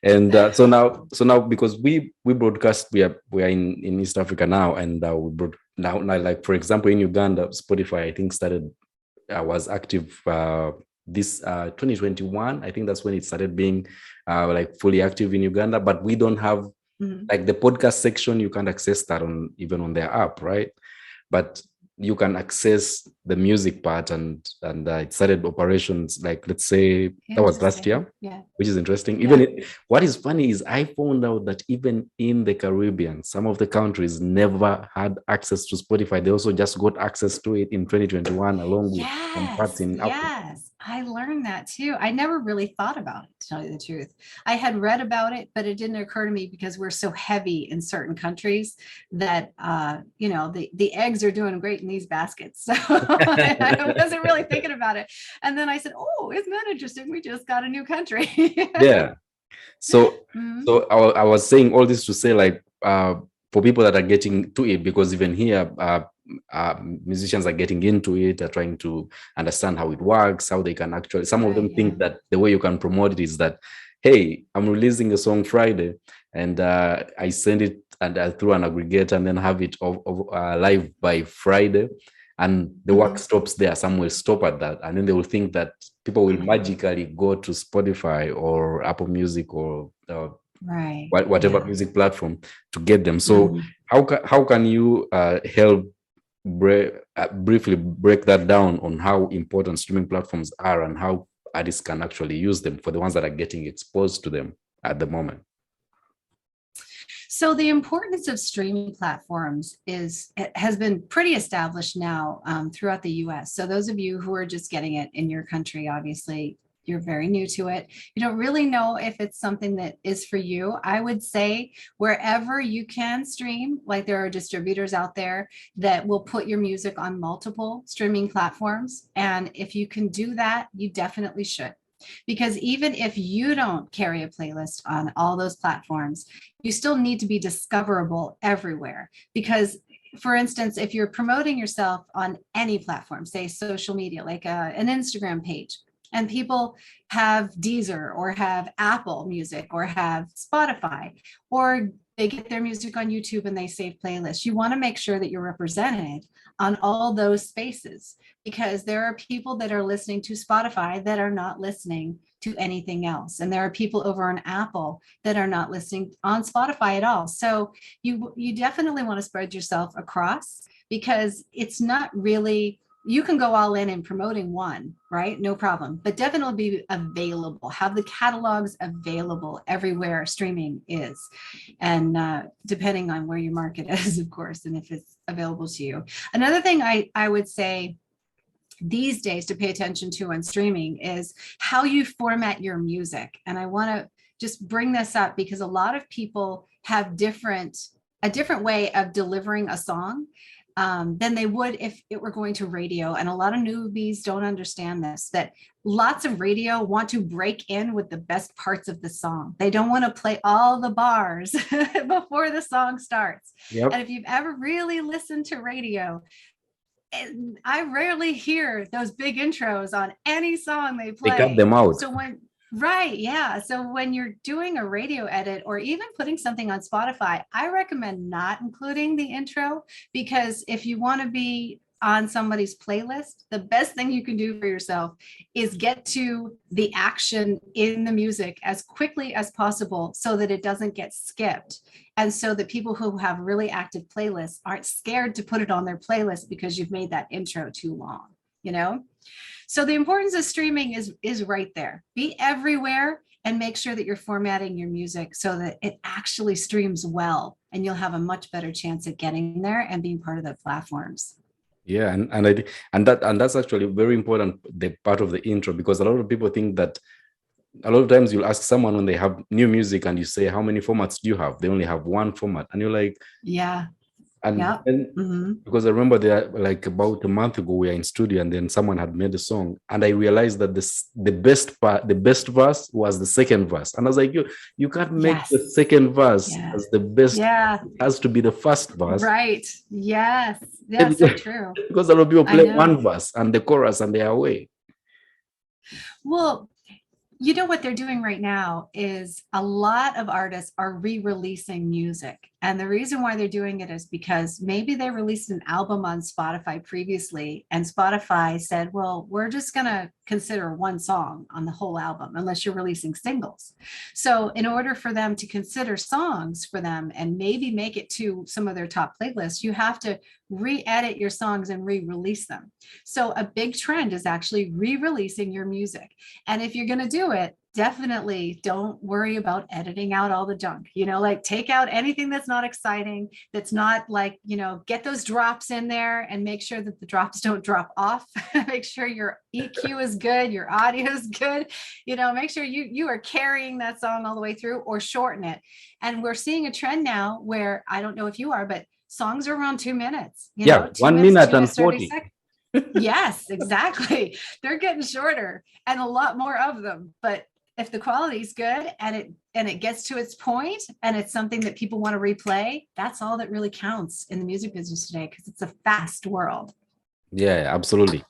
And so now because we broadcast, we are in East Africa now, and we now like for example in Uganda, Spotify I think started was active this 2021. I think that's when it started being like fully active in Uganda, but we don't have like the podcast section. You can't access that on even on their app, right? But you can access the music part, and it started operations like, let's say that was last year. Yeah. Which is interesting. Even what is funny is I found out that even in the Caribbean, some of the countries never had access to Spotify. They also just got access to it in 2021 along with some parts in Africa. Yes, I learned that too. I never really thought about it, to tell you the truth. I had read about it, but it didn't occur to me because we're so heavy in certain countries that the eggs are doing great in these baskets. So I wasn't really thinking about it. And then I said, oh, isn't that interesting? We just got a new country. Yeah. So I was saying all this to say, like, for people that are getting to it, because even here musicians are getting into it, are trying to understand how it works, how they can actually, some of them think that the way you can promote it is that, hey, I'm releasing a song Friday and I send it and through an aggregator and then have it live by Friday, and the work stops there. Some will stop at that, and then they will think that people will magically go to Spotify or Apple Music or whatever music platform to get them. So how can you help briefly break that down on how important streaming platforms are and how artists can actually use them for the ones that are getting exposed to them at the moment? So the importance of streaming platforms has been pretty established now throughout the US. So those of you who are just getting it in your country, obviously, you're very new to it. You don't really know if it's something that is for you. I would say wherever you can stream, like there are distributors out there that will put your music on multiple streaming platforms. And if you can do that, you definitely should. Because even if you don't carry a playlist on all those platforms, you still need to be discoverable everywhere. Because for instance, if you're promoting yourself on any platform, say social media, like an Instagram page, and people have Deezer or have Apple Music or have Spotify, or they get their music on YouTube and they save playlists, you want to make sure that you're represented on all those spaces, because there are people that are listening to Spotify that are not listening to anything else. And there are people over on Apple that are not listening on Spotify at all. So you definitely want to spread yourself across, because it's not really, you can go all in promoting one, right? No problem, but definitely be available. Have the catalogs available everywhere streaming is. And depending on where your market is, of course, and if it's available to you. Another thing I would say these days to pay attention to on streaming is how you format your music. And I want to just bring this up because a lot of people have a different way of delivering a song than they would if it were going to radio. And a lot of newbies don't understand this, that lots of radio want to break in with the best parts of the song. They don't want to play all the bars before the song starts. Yep. And if you've ever really listened to radio, I rarely hear those big intros on any song they play. They cut them out. So so when you're doing a radio edit or even putting something on Spotify, I recommend not including the intro, because if you want to be on somebody's playlist, the best thing you can do for yourself is get to the action in the music as quickly as possible so that it doesn't get skipped. And so that people who have really active playlists aren't scared to put it on their playlist because you've made that intro too long, So the importance of streaming is right there. Be everywhere and make sure that you're formatting your music so that it actually streams well, and you'll have a much better chance at getting there and being part of the platforms. Yeah, and that's actually very important, the part of the intro, because a lot of people think that a lot of times you'll ask someone when they have new music and you say, how many formats do you have? They only have one format, and you're like, yeah. And then, because I remember there, like about a month ago, we were in studio, and then someone had made a song, and I realized that the best verse was the second verse, and I was like, you can't make the second verse as the best. Yeah, it has to be the first verse, right? Yes, that's so true. Because a lot of people play one verse and the chorus, and they are away. Well, You know what they're doing right now is a lot of artists are re-releasing music. And the reason why they're doing it is because maybe they released an album on Spotify previously, and Spotify said, well, we're just going to consider one song on the whole album unless you're releasing singles. So in order for them to consider songs for them and maybe make it to some of their top playlists, you have to re-edit your songs and re-release them. So a big trend is actually re-releasing your music. And if you're going to do it, definitely don't worry about editing out all the junk, like take out anything that's not exciting, that's not like, get those drops in there and make sure that the drops don't drop off. Make sure your EQ is good, your audio is good, make sure you are carrying that song all the way through, or shorten it. And we're seeing a trend now where, I don't know if you are, but songs are around 2 minutes, 1 2 minutes, minute and 40 seconds. Yes, exactly. They're getting shorter and a lot more of them. But if the quality is good and it gets to its point and it's something that people want to replay, that's all that really counts in the music business today, because it's a fast world. Yeah, absolutely.